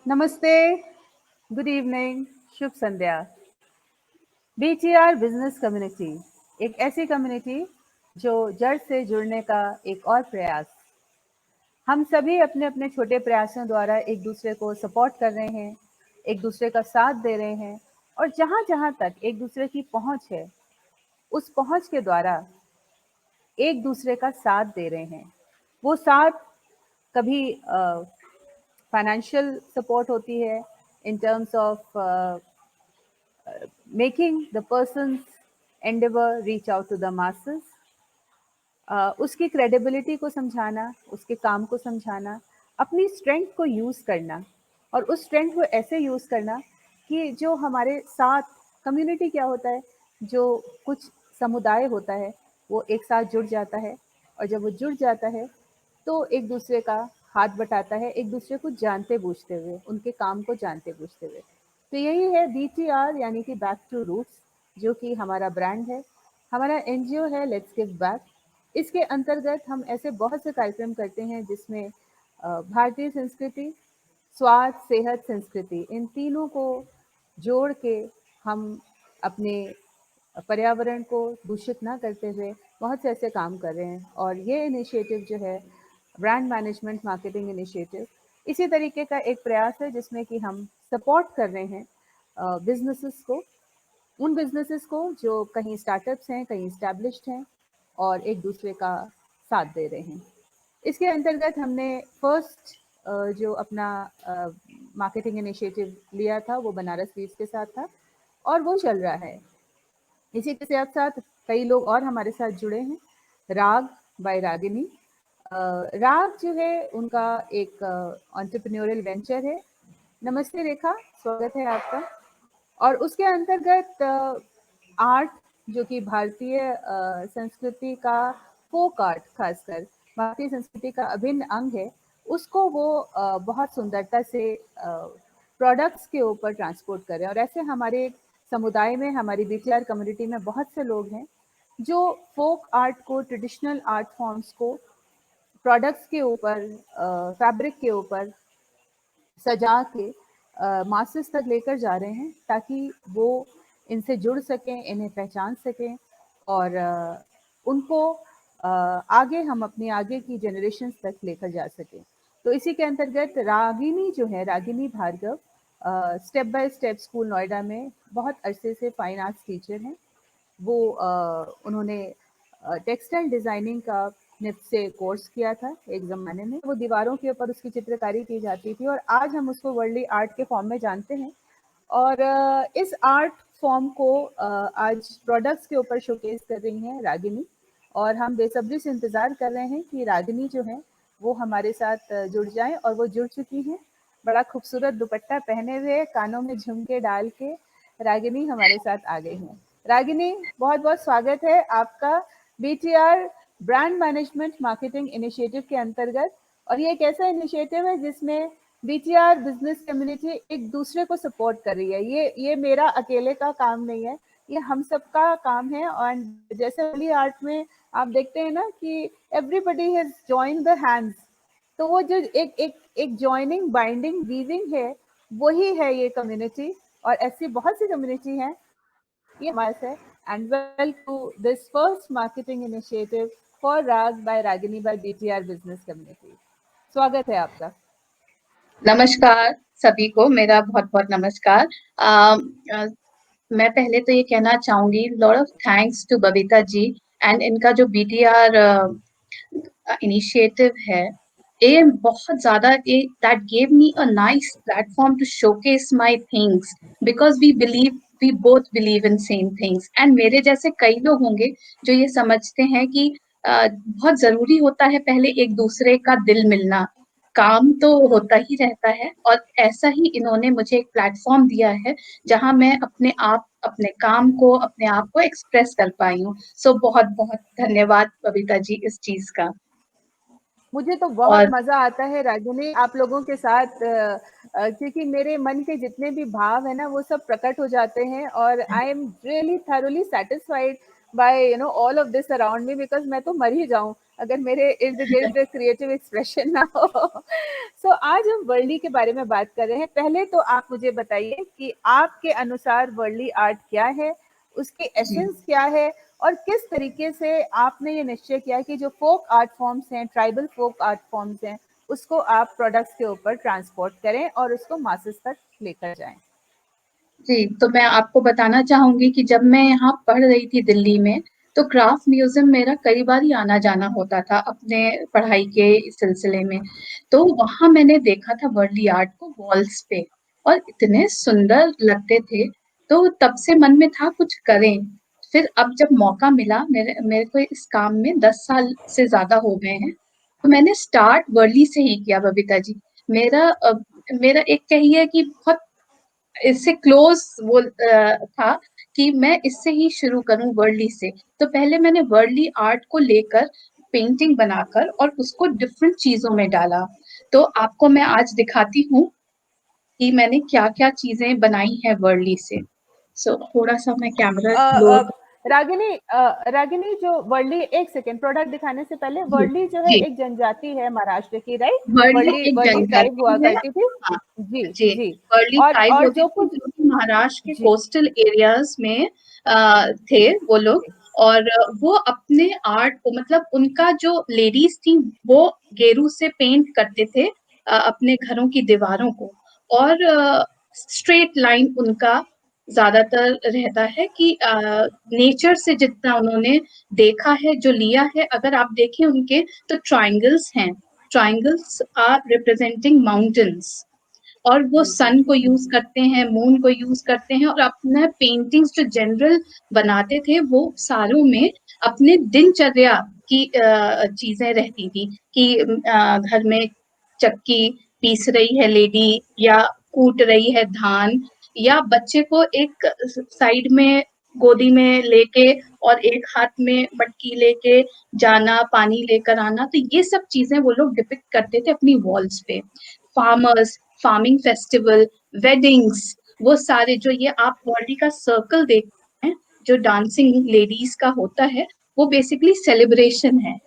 नमस्ते, good evening, शुभ संध्या। BTR business community एक ऐसी कम्युनिटी जो जड़ से जुड़ने का एक और प्रयास। हम सभी अपने अपने छोटे प्रयासों द्वारा एक दूसरे को सपोर्ट कर रहे हैं, एक दूसरे का साथ दे रहे हैं और जहाँ जहाँ तक एक दूसरे की पहुँच है, उस पहुँच के द्वारा एक दूसरे का साथ दे रहे हैं। वो साथ कभी फाइनेंशियल सपोर्ट होती है in terms of making the person's endeavor reach out to the masses, उसकी क्रेडिबिलिटी को समझाना, उसके काम को समझाना, अपनी स्ट्रेंथ को यूज़ करना और उस स्ट्रेंथ को ऐसे यूज़ करना कि जो हमारे साथ कम्युनिटी क्या होता है, जो कुछ समुदाय होता है वो एक साथ जुड़ जाता है और जब वो जुड़ जाता है तो एक दूसरे का हाथ बटाता है, एक दूसरे को जानते बूझते हुए, उनके काम को जानते बूझते हुए। तो यही है बीटीआर यानी कि बैक टू रूट्स, जो कि हमारा ब्रांड है, हमारा एनजीओ है लेट्स गिव बैक। इसके अंतर्गत हम ऐसे बहुत से कार्यक्रम करते हैं जिसमें भारतीय संस्कृति, स्वास्थ्य, सेहत, संस्कृति, इन तीनों को जोड़ के हम अपने पर्यावरण को दूषित ना करते हुए बहुत से ऐसे काम कर रहे हैं। और ये इनिशिएटिव जो है ब्रांड मैनेजमेंट मार्केटिंग इनिशिएटिव, इसी तरीके का एक प्रयास है जिसमें कि हम सपोर्ट कर रहे हैं बिजनेसेस को, उन बिजनेसेस को जो कहीं स्टार्टअप्स हैं, कहीं इस्टेब्लिश्ड हैं और एक दूसरे का साथ दे रहे हैं। इसके अंतर्गत हमने फर्स्ट जो अपना मार्केटिंग इनिशिएटिव लिया था वो बनारस वीव्स के साथ था और वो चल रहा है। इसी के साथ साथ कई लोग और हमारे साथ जुड़े हैं। राग बाय रागिनी, राग जो है उनका एक एंटरप्रेन्योरियल वेंचर है। नमस्ते रेखा, स्वागत है आपका। और उसके अंतर्गत आर्ट, जो कि भारतीय संस्कृति का फोक आर्ट, खासकर भारतीय संस्कृति का अभिन्न अंग है, उसको वो बहुत सुंदरता से प्रोडक्ट्स के ऊपर ट्रांसपोर्ट कर रहे हैं। और ऐसे हमारे समुदाय में, हमारी बीटीआर कम्युनिटी में बहुत से लोग हैं जो फोक आर्ट को, ट्रेडिशनल आर्ट फॉर्म्स को प्रोडक्ट्स के ऊपर, फैब्रिक के ऊपर सजा के मासेस तक लेकर जा रहे हैं ताकि वो इनसे जुड़ सकें, इन्हें पहचान सकें और उनको आगे हम अपनी आगे की जनरेशन तक लेकर जा सकें। तो इसी के अंतर्गत रागिनी जो है, Ragini Bhargava, step by step school Noida में बहुत अरसे से फाइन आर्ट्स टीचर हैं। वो उन्होंने टेक्सटाइल डिज़ाइनिंग का निफ्ट से कोर्स किया था एक ज़माने में। वो दीवारों के ऊपर उसकी चित्रकारी की जाती थी और आज हम उसको वर्ल्डली आर्ट के फॉर्म में जानते हैं। और इस आर्ट फॉर्म को आज प्रोडक्ट्स के ऊपर शोकेस कर रही हैं रागिनी, और हम बेसब्री से इंतज़ार कर रहे हैं कि रागिनी जो है वो हमारे साथ जुड़ जाएं। और वो जुड़ चुकी हैं, बड़ा खूबसूरत दुपट्टा पहने हुए, कानों में झुमके डाल के रागिनी हमारे साथ आ गई हैं। रागिनी, बहुत बहुत स्वागत है आपका BTR brand management marketing initiative के अंतर्गत। और ये एक ऐसा इनिशिएटिव है जिसमें बीटीआर बिजनेस कम्युनिटी एक दूसरे को सपोर्ट कर रही है। ये मेरा अकेले का काम नहीं है, ये हम सबका काम है। और जैसे होली आर्ट में आप देखते हैं ना कि everybody has join the hands, तो वो जो एक एक एक जॉइनिंग, बाइंडिंग, वीविंग है, वही है ये कम्युनिटी। और ऐसी बहुत सी कम्युनिटी हैं ये हमारे से। And welcome to this first marketing initiative for Raag by Ragini by BTR business community. स्वागत है आपका। नमस्कार सभी को, मेरा बहुत बहुत नमस्कार। मैं पहले तो ये कहना चाहूंगी, lot of thanks to Babita ji and इनका जो बीटीआर इनिशिएटिव है, ये बहुत ज्यादा, that gave me a nice platform to showcase my things because we both believe in same things. And मेरे जैसे कई लोग होंगे जो ये समझते हैं कि बहुत जरूरी होता है पहले एक दूसरे का दिल मिलना। काम तो होता ही रहता है और ऐसा ही इन्होंने मुझे एक प्लेटफॉर्म दिया है जहां मैं अपने काम को, अपने आप को एक्सप्रेस कर पाई हूँ। सो बहुत बहुत धन्यवाद बबीता जी इस चीज का। मुझे तो बहुत और मजा आता है रागिनी आप लोगों के साथ, क्योंकि मेरे मन के जितने भी भाव है ना वो सब प्रकट हो जाते हैं। और I am really thoroughly satisfied by all of this around me, because मैं तो मर ही जाऊं अगर मेरे इर्द गिर्द क्रिएटिव एक्सप्रेशन ना हो। सो आज हम वर्ली के बारे में बात कर रहे हैं। पहले तो आप मुझे बताइए कि आपके अनुसार वर्ली आर्ट क्या है, उसकी जी एसेंस क्या है, और किस तरीके से आपने ये निश्चय किया कि जो फोक आर्ट फॉर्म्स हैं, ट्राइबल फोक आर्ट फॉर्म्स हैं, उसको आप प्रोडक्ट्स के ऊपर ट्रांसपोर्ट करें और उसको मासेस तक लेकर जाएं। जी, तो मैं आपको बताना चाहूंगी कि जब मैं यहाँ पढ़ रही थी दिल्ली में, तो क्राफ्ट म्यूजियम मेरा कई बार ही आना जाना होता था अपने पढ़ाई के सिलसिले में। तो वहां मैंने देखा था वर्ली आर्ट को वॉल्स पे, और इतने सुंदर लगते थे। तो तब से मन में था कुछ करें। फिर अब जब मौका मिला, मेरे मेरे को इस काम में 10 साल से ज्यादा हो गए हैं, तो मैंने स्टार्ट वर्ली से ही किया बबीता जी। मेरा एक कहिए कि बहुत इससे क्लोज वो था कि मैं इससे ही शुरू करूं, वर्ली से। तो पहले मैंने वर्ली आर्ट को लेकर पेंटिंग बनाकर और उसको डिफरेंट चीजों में डाला। तो आपको मैं आज दिखाती हूँ कि मैंने क्या क्या चीजें बनाई है वर्ली से। सो थोड़ा सा मैं कैमरा अ, अ, लोड। रागिनी, रागिनी, जो वर्ली, एक सेकेंड, प्रोडक्ट दिखाने से पहले, जी वर्ली जो है जी, एक जनजाति है महाराष्ट्र की, राइट? वर्ली वर्ली एक वर्ली ट्राइब हुआ जनजाति है। करती थी। हाँ जी जी, जी। वर्ली ट्राइब और होती जो थी कुछ, जो कि महाराष्ट्र के जी कोस्टल एरियाज में थे वो लोग। जी और वो अपने आर्ट को, मतलब उनका जो लेडीज थी, वो गेरू से पेंट करते थे अपने घरों की दीवारों को। और स्ट्रेट लाइन उनका ज्यादातर रहता है कि नेचर से जितना उन्होंने देखा है, जो लिया है। अगर आप देखें उनके, तो ट्राइंगल्स हैं। Triangles are representing mountains. और वो बिल्कुल। सन को यूज करते हैं, मून को यूज करते हैं, और अपना पेंटिंग्स जो जनरल बनाते थे, वो सारों में अपने दिनचर्या की चीजें रहती थी कि घर में चक्की पीस रही है लेडी, या कूट रही है धान, या बच्चे को एक साइड में गोदी में लेके और एक हाथ में मटकी लेके जाना, पानी लेकर आना। तो ये सब चीजें वो लोग डिपिक्ट करते थे अपनी वॉल्स पे। फार्मर्स, फार्मिंग फेस्टिवल, वेडिंग्स, वो सारे जो ये आप बॉडी का सर्कल देखते हैं, जो डांसिंग लेडीज का होता है, वो बेसिकली सेलिब्रेशन है।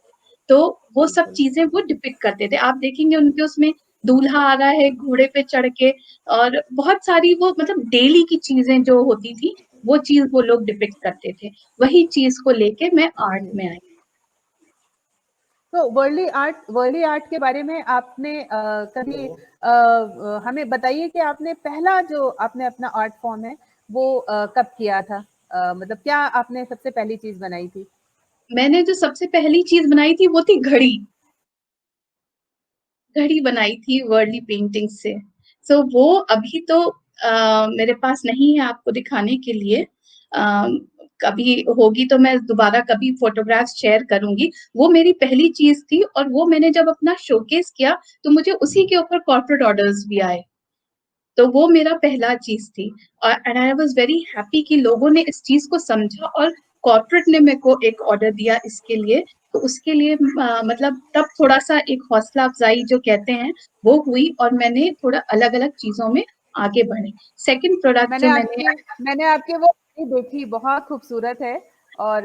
तो वो सब बिल्कुल। चीजें वो डिपिक्ट करते थे। आप देखेंगे उनके उसमें दूल्हा आ रहा है घोड़े पे चढ़ के, और बहुत सारी वो मतलब डेली की चीजें जो होती थी, वो चीज वो लोग डिपिक्ट करते थे। वही चीज को लेके मैं आर्ट जी। में आई। तो वर्ली आर्ट के बारे में आपने कभी हमें बताइए कि आपने पहला जो आपने अपना आर्ट फॉर्म है वो कब किया था? मतलब क्या आपने सबसे पहली चीज बनाई थी? मैंने जो सबसे पहली चीज बनाई थी वो थी घड़ी। घड़ी बनाई थी वर्ली पेंटिंग से। सो वो अभी तो मेरे पास नहीं है आपको दिखाने के लिए। अ, कभी होगी तो मैं दोबारा कभी फोटोग्राफ शेयर करूंगी। वो मेरी पहली चीज थी, और वो मैंने जब अपना शोकेस किया, तो मुझे उसी के ऊपर कॉर्पोरेट ऑर्डर्स भी आए। तो वो मेरा पहला चीज थी। और and I was very happy कि लोगों ने इस चीज को समझा, और कॉर्पोरेट ने मेरे को एक ऑर्डर दिया इसके लिए। तो उसके लिए मतलब तब थोड़ा सा एक हौसला अफजाई जो कहते हैं, वो हुई, और मैंने थोड़ा अलग अलग चीजों में आगे बढ़ी। सेकंड प्रोडक्ट जो मैंने, मैंने आपकी वो देखी, बहुत खूबसूरत है। और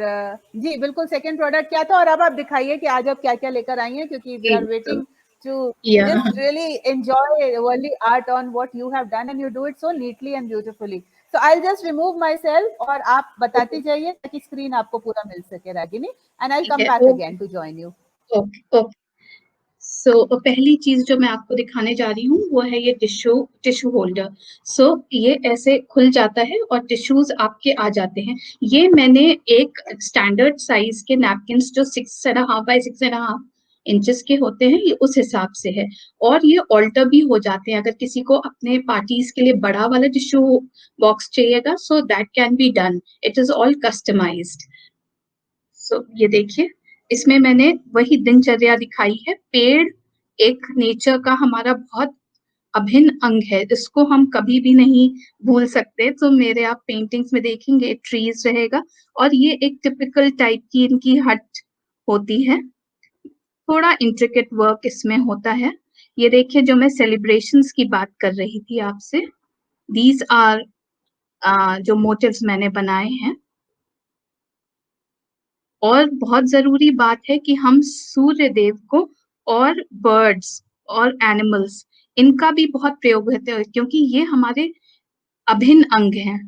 जी बिल्कुल, सेकंड प्रोडक्ट क्या था, और अब आप दिखाइए कि आज आप क्या क्या लेकर आई हैं, क्योंकि वी आर तो वेटिंग टू या just really enjoy Worli art on what you have done, and you do it so neatly and beautifully. So I'll just remove myself और आप बताती जाइए ताकि स्क्रीन आपको पूरा मिल सके, रागिनी, and I'll ठीक come है, back okay again to join you. Okay okay. So पहली चीज जो मैं आपको दिखाने जा रही हूँ वो है ये टिश्यू टिश्यू होल्डर। सो ये ऐसे खुल जाता है और टिश्यूज आपके आ जाते हैं। ये मैंने एक स्टैंडर्ड साइज के नैपकिन जो 6.5 बाय 6.5 इंचेस के होते हैं, ये उस हिसाब से है। और ये ऑल्टर भी हो जाते हैं, अगर किसी को अपने पार्टीज के लिए बड़ा वाला टिश्यू बॉक्स चाहिएगा, so that can be done. It is all customised. So ये देखिए, इसमें मैंने वही दिनचर्या दिखाई है। पेड़ एक नेचर का हमारा बहुत अभिन्न अंग है, इसको हम कभी भी नहीं भूल सकते। तो मेरे आप पेंटिंग्स में देखेंगे ट्रीज रहेगा, और ये एक टिपिकल टाइप की इनकी हट होती है। थोड़ा इंट्रिकेट वर्क इसमें होता है। ये देखिए, जो मैं सेलिब्रेशंस की बात कर रही थी आपसे, दीज आर जो मोटिव्स मैंने बनाए हैं। और बहुत जरूरी बात है कि हम सूर्य देव को और बर्ड्स और एनिमल्स इनका भी बहुत प्रयोग होते हैं, क्योंकि ये हमारे अभिन्न अंग हैं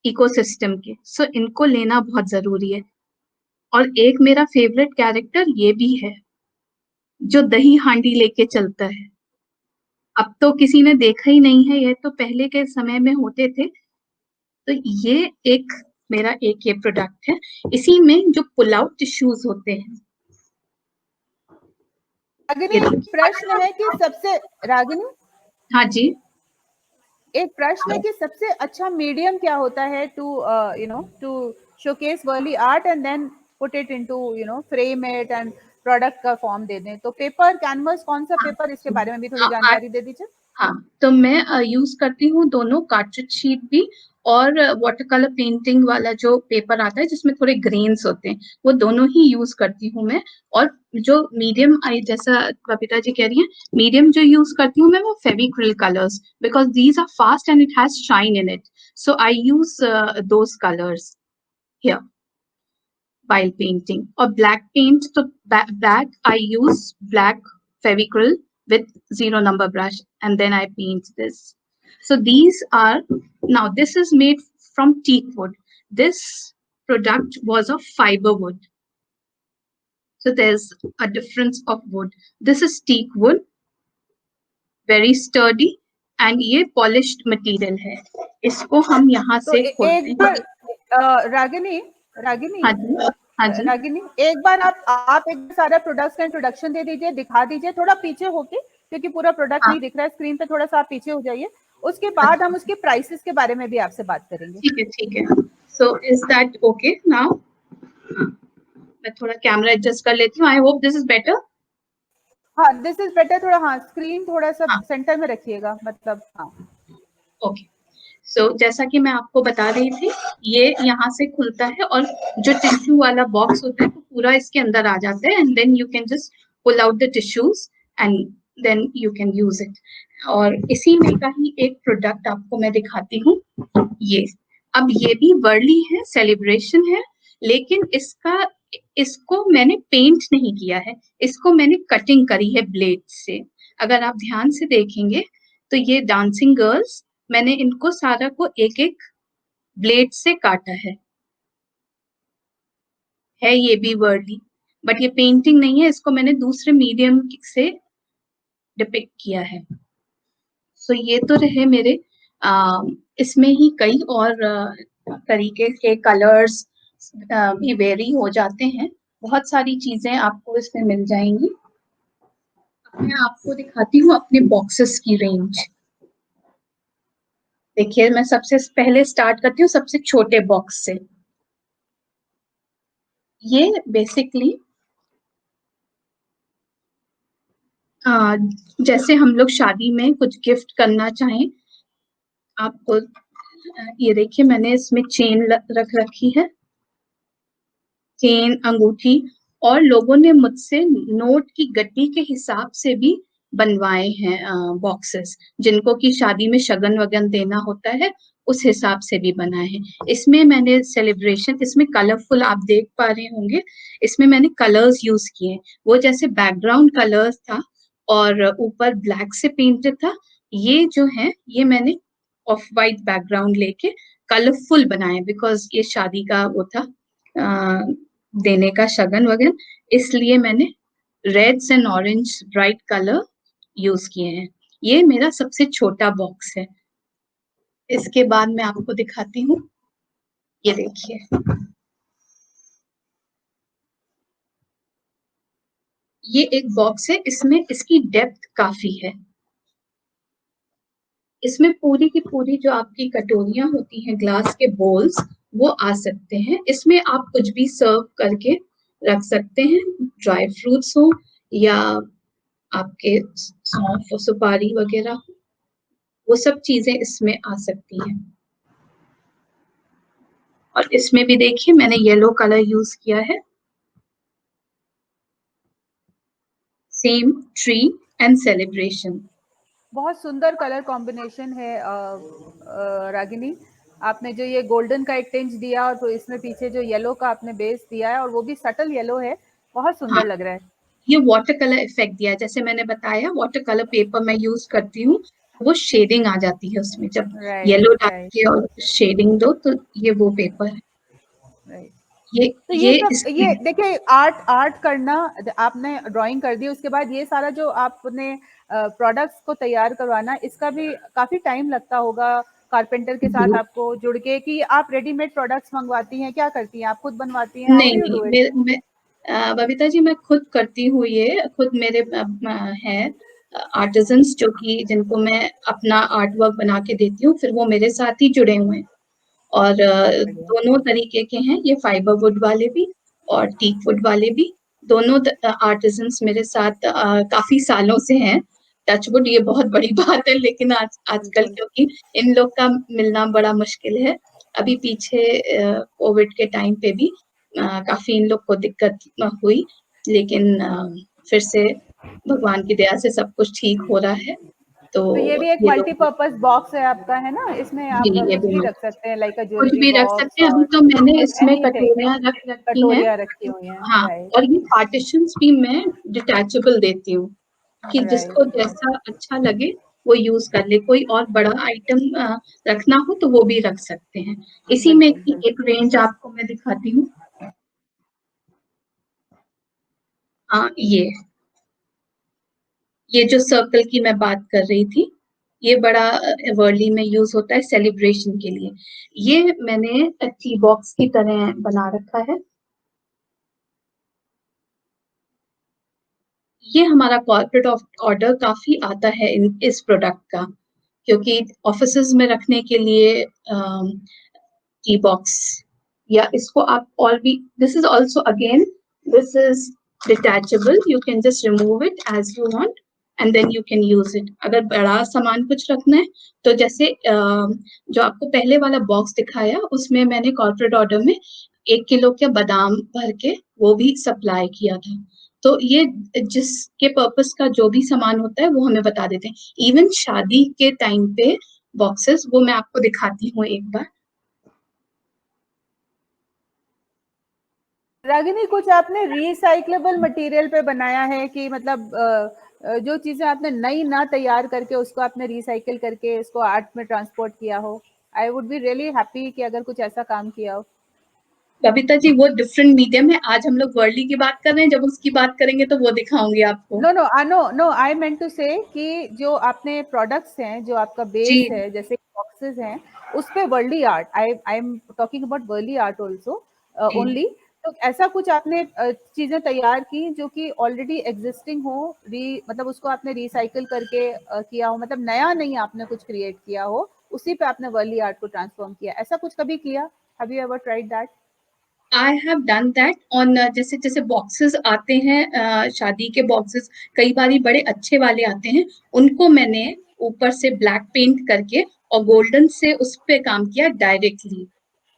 इकोसिस्टम के। सो इनको लेना बहुत जरूरी है। और एक मेरा फेवरेट कैरेक्टर ये भी है, जो दही हांडी लेके चलता है। अब तो किसी ने देखा ही नहीं है, ये तो पहले के समय में होते थे। तो ये एक मेरा एक ये प्रोडक्ट है। इसी में जो पुल आउट टिश्यूज होते हैं, रागिनी, ये एक देखिए। प्रश्न है कि सबसे रागिनी हाँ जी। एक प्रश्न है कि सबसे अच्छा मीडियम क्या होता है to to showcase Warli art and then put it into frame it and product का फॉर्म दे दें, तो पेपर कैनवस कौन सा पेपर, इसके बारे में भी थोड़ी हाँ जानकारी दे दीजिए। हाँ, तो मैं यूज करती हूँ दोनों, कार्ट्रिज शीट भी और वाटर कलर पेंटिंग वाला जो पेपर आता है जिसमें थोड़े ग्रेन्स होते हैं, वो दोनों ही यूज करती हूँ मैं। और जो मीडियम, जैसा बबीता जी कह रही हैं, मीडियम जो यूज करती हूँ मैं वो Fevicryl colours, because these are fast and it has shine in it, so I use those colours here while painting. Or black paint, so black, I use black Fevicryl with 0 number brush, and then I paint this. So these are, now this is made from teak wood. This product was of fiber wood. So there's a difference of wood. This is teak wood, very sturdy, and ये polished material है। इसको हम यहाँ तो से एक खोलते बार हैं। रागिनी रागिनी हाँ जी। हाँ जी। रागिनी, एक बार आप एक बार सारा प्रोडक्ट्स का इंट्रोडक्शन दे दीजिए, दिखा दीजिए थोड़ा पीछे होके, क्योंकि पूरा प्रोडक्ट हाँ। नहीं दिख रहा है स्क्रीन पे, थोड़ा सा आप पीछे हो जाइए। उसके बाद हम अच्छा, उसके प्राइसेस के बारे में भी आपसे बात करेंगे। ठीक है, ठीक है। So is that okay now? मैं थोड़ा कैमरा एडजस्ट कर लेती हूँ। I hope this is better. हाँ, दिस इज बेटर। थोड़ा हाँ, स्क्रीन थोड़ा सा हाँ, सेंटर में रखिएगा, मतलब हाँ। ओके। सो जैसा कि मैं आपको बता रही थी, ये यहाँ से खुलता है और जो टिश्यू वाला बॉक्स होता है वो पूरा इसके अंदर आ जाता है, and then you can just pull out the tissues and then you can use it. और इसी में का ही एक प्रोडक्ट आपको मैं दिखाती हूँ, ये। अब ये भी वर्ली है, सेलिब्रेशन है, लेकिन इसको मैंने पेंट नहीं किया है, इसको मैंने कटिंग करी है ब्लेड से। अगर आप ध्यान से देखेंगे तो ये डांसिंग गर्ल्स, मैंने इनको सारा को एक एक ब्लेड से काटा है ये भी वर्ली, बट ये पेंटिंग नहीं है, इसको मैंने दूसरे मीडियम से डिपिक्ट किया है। सो ये तो रहे मेरे, इसमें ही कई और तरीके के कलर्स भी वेरी हो जाते हैं। बहुत सारी चीजें आपको इसमें मिल जाएंगी। मैं आपको दिखाती हूँ अपने बॉक्सेस की रेंज। देखिए, मैं सबसे पहले स्टार्ट करती हूँ सबसे छोटे बॉक्स से। ये बेसिकली जैसे हम लोग शादी में कुछ गिफ्ट करना चाहें, आपको ये देखिए, मैंने इसमें चेन रख रखी है, चेन, अंगूठी। और लोगों ने मुझसे नोट की गड्डी के हिसाब से भी बनवाए हैं बॉक्सेस, जिनको कि शादी में शगन वगन देना होता है, उस हिसाब से भी बनाए हैं। इसमें मैंने सेलिब्रेशन, इसमें कलरफुल आप देख पा रहे होंगे, इसमें मैंने कलर्स यूज किए हैं। वो जैसे बैकग्राउंड कलर्स था और ऊपर ब्लैक से पेंटेड था, ये जो है ये मैंने ऑफ वाइट बैकग्राउंड लेके कलरफुल बनाए, बिकॉज ये शादी का वो था, देने का शगन वगन, इसलिए मैंने reds and orange bright colour use किए हैं। ये मेरा सबसे छोटा बॉक्स है। इसके बाद मैं आपको दिखाती हूँ, ये देखिए, ये एक बॉक्स है, इसमें इसकी डेप्थ काफी है। इसमें पूरी की पूरी जो आपकी कटोरियां होती हैं, ग्लास के बोल्स, वो आ सकते हैं। इसमें आप कुछ भी सर्व करके रख सकते हैं, ड्राई फ्रूट्स हो या आपके सौंफ और सुपारी वगैरह, वो सब चीजें इसमें आ सकती हैं। और इसमें भी देखिए, मैंने येलो कलर यूज किया है, सेम ट्री एंड सेलिब्रेशन। बहुत सुंदर कलर कॉम्बिनेशन है रागिनी। आपने जो ये गोल्डन का एक टिंज दिया और तो इसमें पीछे जो येलो का आपने बेस दिया है और वो भी सटल येलो है, बहुत हाँ, सुंदर लग रहा है। ये वाटर कलर इफेक्ट दिया है, जैसे मैंने बताया वाटर कलर पेपर मैं यूज करती हूँ, वो शेडिंग आ जाती है उसमें, जब राइट, येलो डाल राइट, के और शेडिंग दो तो ये वो पेपर है। राइट। ये तो ये ये सब, ये इसमें देखिए आर्ट आर्ट करना, आपने ड्राइंग कर दी, उसके बाद ये सारा जो आपने प्रोडक्ट्स को तैयार करवाना, इसका भी काफी टाइम लगता होगा कारपेंटर के साथ आपको जुड़ के, कि आप रेडीमेड प्रोडक्ट्स मंगवाती हैं, क्या करती हैं, आप खुद बनवाती हैं, हाउ नहीं डू यू नहीं, डू इट? बबीता जी मैं खुद करती हूँ, ये खुद मेरे हैं आर्टिजन्स जो कि जिनको मैं अपना आर्ट वर्क बना के देती हूँ, फिर वो मेरे साथ ही जुड़े हुए हैं। और बहुत बढ़िया। दोनों तरीके के हैं, ये फाइबर वुड वाले भी और टीक वुड वाले भी। दोनों आर्टिजन्स मेरे साथ काफी सालों से हैं। टचवुड ये बहुत बड़ी बात है, लेकिन आजकल बिल्कुल। क्योंकि इन लोग का मिलना बड़ा मुश्किल है। अभी पीछे कोविड के टाइम पे भी काफी इन लोग को दिक्कत हुई, लेकिन फिर से भगवान की दया से सब कुछ ठीक हो रहा है। तो तो ये भी एक ये लोग मल्टीपर्पज बॉक्स है आपका, है ना? इसमें जी, आप ये कुछ भी भी रख सकते हैं, लाइक अ कुछ ज्वेलरी भी रख सकते बॉक्स हैं। अभी और तो मैंने इसमें एनीथिंग। कटोरियाँ रख रखी हैं। कटोरियाँ रखी हुई हैं, हाँ, राइट, और ये पार्टीशंस भी मैं डिटैचेबल देती हूँ कि जिसको राइट, राइट। जैसा अच्छा लगे वो यूज कर ले। कोई और बड़ा आइटम रखना हो तो वो भी रख सकते हैं। इसी में बिल्कुल, की बिल्कुल। एक रेंज आपको मैं दिखाती हूँ। हाँ, ये जो सर्कल की मैं बात कर रही थी, ये बड़ा वर्ली में यूज होता है सेलिब्रेशन के लिए। ये मैंने टी बॉक्स की तरह बना रखा है। ये हमारा कॉर्पोरेट ऑर्डर काफी आता है इस प्रोडक्ट का, क्योंकि ऑफिसेज में रखने के लिए की बॉक्स, या इसको आप और भी, this is also again, this is detachable, you can just remove it as you want and then you can use it. अगर बड़ा सामान कुछ रखना है तो जैसे जो आपको पहले वाला बॉक्स दिखाया उसमें मैंने कॉर्पोरेट ऑर्डर में 1 किलो के बादाम भर के वो भी सप्लाई किया था। तो ये जिसके पर्पस का जो भी सामान होता है वो हमें बता देते हैं। इवन शादी के टाइम पे बॉक्सेस, वो मैं आपको दिखाती हूँ एक बार। रागिनी, कुछ आपने रिसाइक्लेबल मटेरियल पे बनाया है कि मतलब जो चीजें आपने नई ना तैयार करके उसको आपने रिसाइकिल करके इसको आर्ट में ट्रांसपोर्ट किया हो? I would be really happy कि अगर कुछ ऐसा काम किया हो। कविता जी वो डिफरेंट मीडियम है, आज हम लोग वर्ली की बात कर रहे हैं, जब उसकी बात करेंगे तो वो दिखाऊंगी आपको। No no no no, I meant to say कि जो आपने प्रोडक्ट्स हैं, जो आपका जी बेस है, जैसे बॉक्सेस हैं, उस पे Warli art, I am talking about Warli art also जी, ओनली। तो ऐसा कुछ आपने चीजें तैयार की जो कि ऑलरेडी एग्जिस्टिंग हो, मतलब उसको आपने रिसाइकिल करके किया हो, मतलब नया नहीं आपने कुछ क्रिएट किया हो, उसी पे आपने वर्ली आर्ट को ट्रांसफॉर्म किया, ऐसा कुछ कभी किया? Have you ever tried that? I have done that on, जैसे जैसे बॉक्सेस आते हैं, शादी के बॉक्सेस कई बारी बड़े अच्छे वाले आते हैं, उनको मैंने ऊपर से ब्लैक पेंट करके और गोल्डन से उस पे काम किया डायरेक्टली।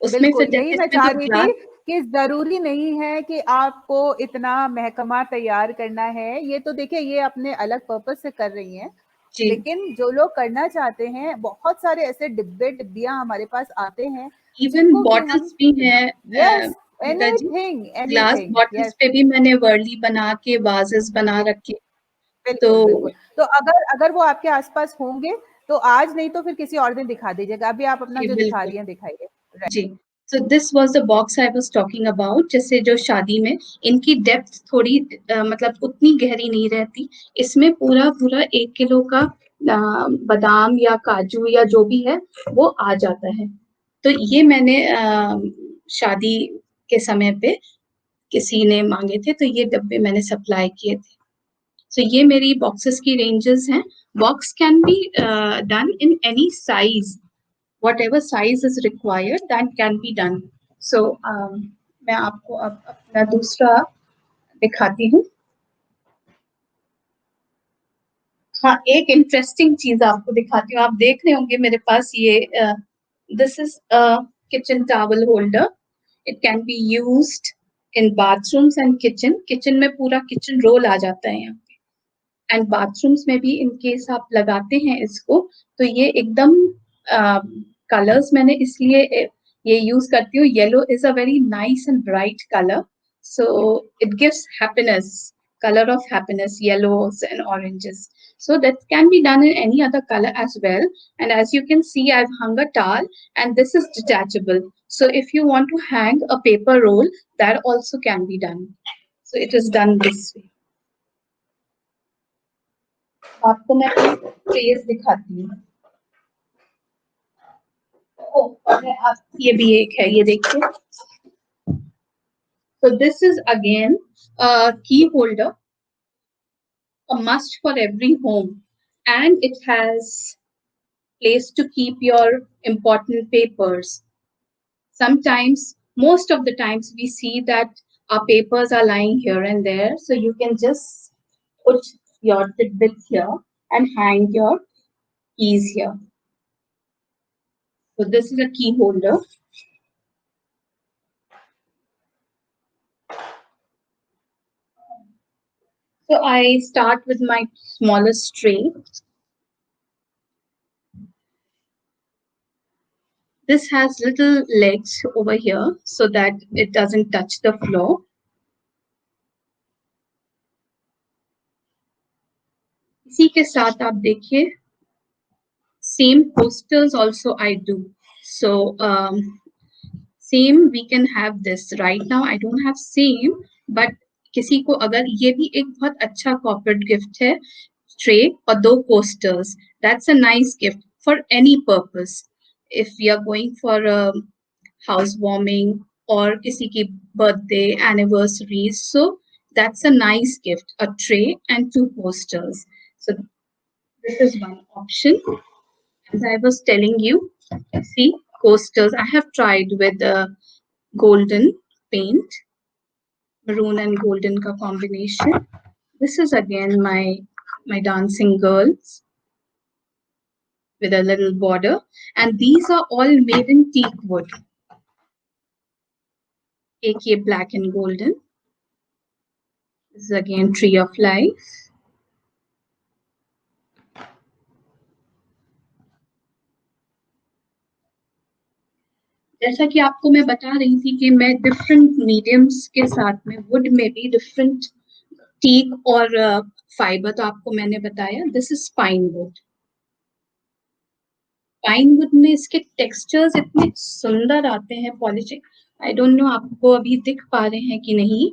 उसमें बिल्कुल, फिर यही जैसे मैं इसमें चाह जो रही थी ग्लास, कि ज़रूरी नहीं है कि आपको इतना महकमा तैयार करना है। ये तो देखिए, ये अपने अलग पर्पज़ से कर रही हैं। जी, लेकिन जो लोग करना चाहते हैं, बहुत सारे ऐसे डिब्बे-डिब्बियाँ हमारे पास आते हैं, इवन जिनको कि हम, बॉटल्स भी हैं yes, Geeta ji, anything, glass anything, bottles yes, पे भी मैंने वर्ली बना के वाजेस बना जी, रखे। तो बिल्कुल, बिल्कुल। तो अगर अगर वो आपके आस-पास होंगे, तो आज नहीं तो फिर किसी और दिन दिखा दीजिएगा। अभी आप अपना जी जो दिखा बिल्कुल, रही हैं, दिखाइए। राइट। जी। So this was the box I was talking about, जैसे जो शादी में इनकी डेप्थ थोड़ी मतलब उतनी गहरी नहीं रहती। इसमें पूरा पूरा 1 किलो का बादाम या काजू या जो भी है वो आ जाता है। तो ये मैंने शादी के समय पे किसी ने मांगे थे, तो ये डब्बे मैंने सप्लाई किए थे। सो ये मेरी बॉक्सेस की रेंजेस हैं। Box can be done in any size, whatever size is required that can be done. So मैं आपको अब अपना दूसरा दिखाती हूँ। हाँ, एक इंटरेस्टिंग चीज आपको दिखाती हूँ। आप देख रहे होंगे मेरे पास ये, this is kitchen towel holder. It can be used in bathrooms and kitchen. Kitchen में पूरा किचन रोल आ जाता है यहाँ पे, एंड बाथरूम्स में भी इन केस आप लगाते हैं इसको, तो ये एकदम कलर्स मैंने इसलिए ये यूज करती हूँ. Yellow is a very nice and bright colour, so it gives happiness, color of happiness, yellows and oranges. So that can be done in any other color as well. And as you can see, I've hung a towel, and this is detachable. So if you want to hang a paper roll, that also can be done. So it is done this way. आपको मैं trace दिखाती हूँ. ये भी एक है, ये देखिए. So this is again a key holder, a must for every home, and it has place to keep your important papers. Sometimes, most of the times, we see that our papers are lying here and there, so you can just put your tidbit here and hang your keys here. So this is a key holder. So I start with my smallest tray. This has little legs over here so that it doesn't touch the floor. इसी के साथ आप देखिए, same posters also I do. So same we can have this. Right now I don't have same, but किसी को अगर ये भी एक बहुत अच्छा corporate gift है, tray और 2 posters. That's a nice gift for any purpose. If we are going for a housewarming or किसी की birthday, anniversaries, so that's a nice gift, a tray and 2 posters. So this is one option. As I was telling you, see, coasters I have tried with golden paint, maroon and golden ka combination. This is again my dancing girls with a little border, and these are all made in teak wood. एक ये black and golden. This is again tree of life. जैसा कि आपको मैं बता रही थी कि मैं डिफरेंट मीडियम्स के साथ में वुड में भी डिफरेंट टीक और फाइबर, तो आपको मैंने बताया. This is pine would. Pine would में इसके टेक्सचर्स इतने सुंदर आते हैं, पॉलिशिंग. आई डोंट नो आपको अभी दिख पा रहे हैं कि नहीं,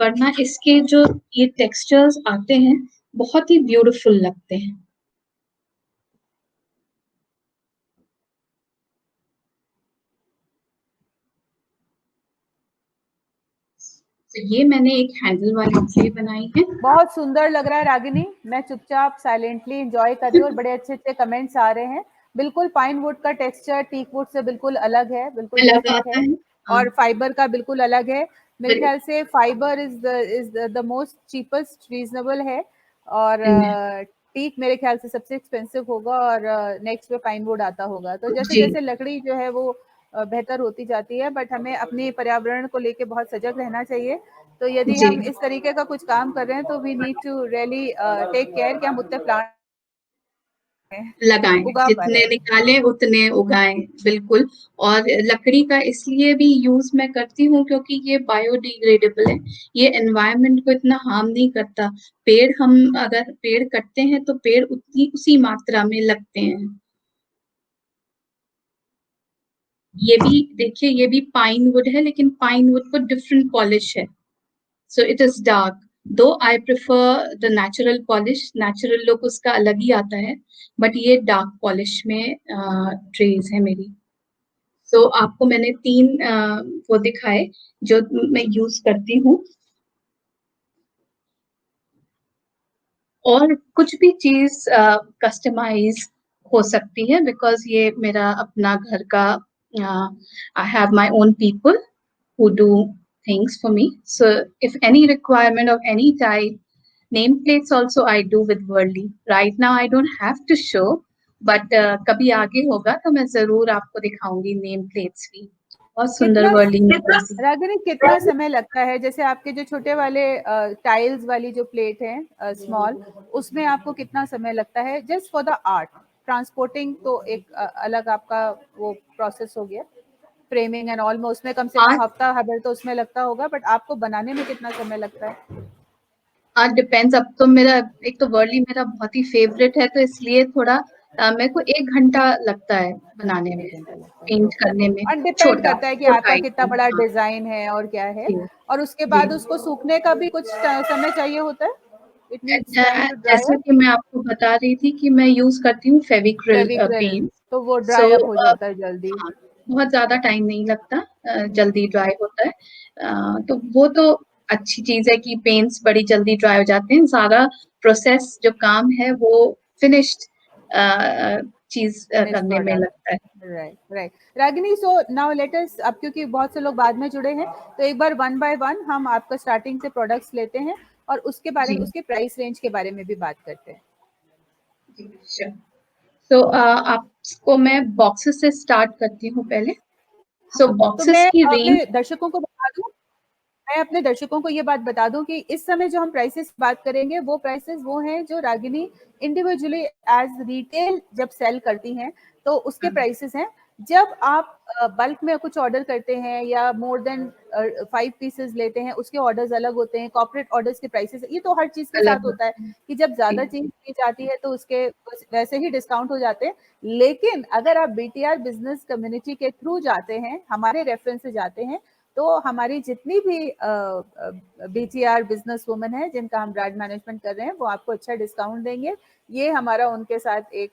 वरना इसके जो ये टेक्सचर्स आते हैं बहुत ही ब्यूटीफुल लगते हैं. तो ये मैंने एक हैंडल वाली ट्रे बनाई है. बहुत सुंदर लग रहा है रागिनी. मैं चुपचाप साइलेंटली एंजॉय कर रही हूँ और बड़े अच्छे अच्छे कमेंट्स आ रहे हैं. बिल्कुल पाइन वुड का टेक्सचर टीक वुड से बिल्कुल अलग है, बिल्कुल डिफरेंट है, और फाइबर का बिल्कुल अलग है. मेरे ख्याल से fibre is the most cheapest reasonable है, और टीक मेरे ख्याल से सबसे एक्सपेंसिव होगा, और नेक्स्ट पे पाइन वुड आता होगा. तो जैसे जैसे लकड़ी जो है वो बेहतर होती जाती है, बट हमें अपने पर्यावरण को लेके बहुत सजग रहना चाहिए. तो यदि हम इस तरीके का कुछ काम कर रहे हैं तो we need to really take care कि हम उतने प्लांट लगाएं, जितने निकालें उतने उगाएं. बिल्कुल. और लकड़ी का इसलिए भी यूज मैं करती हूँ क्योंकि ये बायोडिग्रेडेबल है, ये एनवायरनमेंट को इतना हार्म नहीं करता. पेड़ हम अगर पेड़ कटते हैं तो पेड़ उसी मात्रा में लगते हैं. ये भी देखिए, ये भी पाइन वुड है, लेकिन पाइन वुड को डिफरेंट पॉलिश है. सो इट इज डार्क, दो I prefer the natural polish. Natural look उसका अलग ही आता है, बट ये डार्क पॉलिश में ट्रेज है मेरी. सो आपको मैंने 3 वो दिखाए जो मैं यूज करती हूँ. और कुछ भी चीज कस्टमाइज हो सकती है, बिकॉज ये मेरा अपना घर का, I have my own people who do things for me. So if any requirement of any type, nameplates also I do with Worldly. Right now I don't have to show, but कभी आगे होगा तो मैं जरूर आपको दिखाऊंगी nameplates भी. बहुत सुंदर वर्ली में. रागिनी कितना समय लगता है, जैसे आपके जो छोटे वाले टाइल्स वाली जो प्लेट है स्मॉल, उसमें आपको कितना समय लगता है just for the art? Transporting तो एक अलग आपका वो प्रोसेस हो गया, फ्रेमिंग एंड ऑल में उसमें कम से कम आज हफ्ता हबर तो उसमें लगता होगा, बट आपको बनाने में कितना समय लगता है? आज डिपेंड्स। अब तो मेरा एक तो वर्ली मेरा बहुत ही फेवरेट है, तो इसलिए थोड़ा मेरे को 1 घंटा लगता है बनाने में, 1 घंटा लगता है, पेंट ओके। करने में। और डिपेंड छोटा करता है कि छोटा आपका कितना आइटम, बड़ा हाँ। डिजाइन है और क्या है, जी और उसके जी। बाद उसको सूखने का भी कुछ समय चाहिए होता है, it needs time to dry जैसा अप। कि मैं आपको बता रही थी कि मैं यूज करती हूँ फेविक्रिल फेविक्रिल, पेंट। तो वो सो ड्राई अप हो जाता है जल्दी। हाँ, बहुत ज्यादा टाइम नहीं लगता, जल्दी ड्राई होता है। तो वो तो अच्छी चीज है कि पेंट्स बड़ी जल्दी ड्राई हो जाते हैं। सारा प्रोसेस जो काम है वो फिनिश्ड चीज फिनिश करने में प्रोडक्ट, लगता है। Right right. Ragini, so now let us, अब क्योंकि बहुत से लोग बाद में जुड़े हैं, तो एक बार वन बाय वन हम आपका स्टार्टिंग से प्रोडक्ट्स लेते हैं और उसके बारे जी में, उसके प्राइस रेंज के बारे में भी बात करते हैं। जी, श्योर। तो आपको मैं बॉक्सेस से स्टार्ट करती हूँ पहले। सो हाँ, तो बॉक्सेस मैं की रेंज। अपने दर्शकों को बता दूं, मैं अपने दर्शकों को ये बात बता दूं कि इस समय जो हम प्राइसेस बात करेंगे, वो प्राइसेस वो हैं जो रागिनी इंडिविजुअली एज रिटेल जब सेल करती हैं तो उसके प्राइसेस हैं। जब आप बल्क में कुछ ऑर्डर करते हैं या मोर देन 5 पीसेस लेते हैं, उसके ऑर्डर्स अलग होते हैं, कॉर्पोरेट ऑर्डर्स के प्राइसेस, ये तो हर चीज के साथ अलग होता है होते हैं। कि जब जी ज्यादा चीज दी जाती है तो उसके वैसे ही डिस्काउंट हो जाते हैं। लेकिन अगर आप बीटीआर बिजनेस कम्युनिटी के थ्रू जाते हैं, हमारे रेफरेंस से जाते हैं, तो हमारी जितनी भी बीटीआर बिजनेस वुमेन है जिनका हम ब्रांड मैनेजमेंट कर रहे हैं, वो आपको अच्छा डिस्काउंट देंगे। ये हमारा उनके साथ एक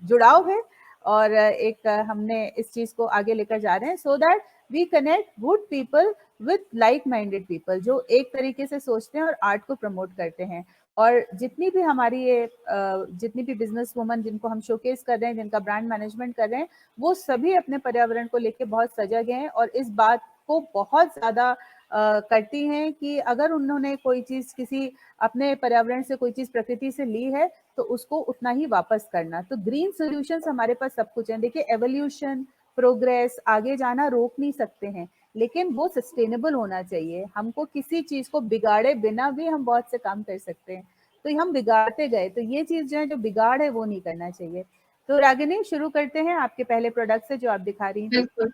जुड़ाव है, और एक हमने इस चीज को आगे लेकर जा रहे हैं, so that we connect good people with like minded people जो एक तरीके से सोचते हैं और आर्ट को प्रमोट करते हैं। और जितनी भी हमारी ये जितनी भी बिजनेस वुमन जिनको हम शोकेस कर रहे हैं, जिनका ब्रांड मैनेजमेंट कर रहे हैं, वो सभी अपने पर्यावरण को लेके बहुत सजग हैं और इस बात को बहुत ज्यादा करती हैं कि अगर उन्होंने कोई चीज किसी अपने पर्यावरण से कोई चीज प्रकृति से ली है तो उसको उतना ही वापस करना। तो ग्रीन सॉल्यूशंस हमारे पास सब कुछ है। देखिए, एवोल्यूशन, प्रोग्रेस, आगे जाना रोक नहीं सकते हैं, लेकिन वो सस्टेनेबल होना चाहिए। हमको किसी चीज को बिगाड़े बिना भी हम बहुत से काम कर सकते हैं, तो हम बिगाड़ते गए, तो ये चीज जो है, जो बिगाड़ है, वो नहीं करना चाहिए। तो रागिनी, शुरू करते हैं आपके पहले प्रोडक्ट से जो आप दिखा रही थी। बिल्कुल।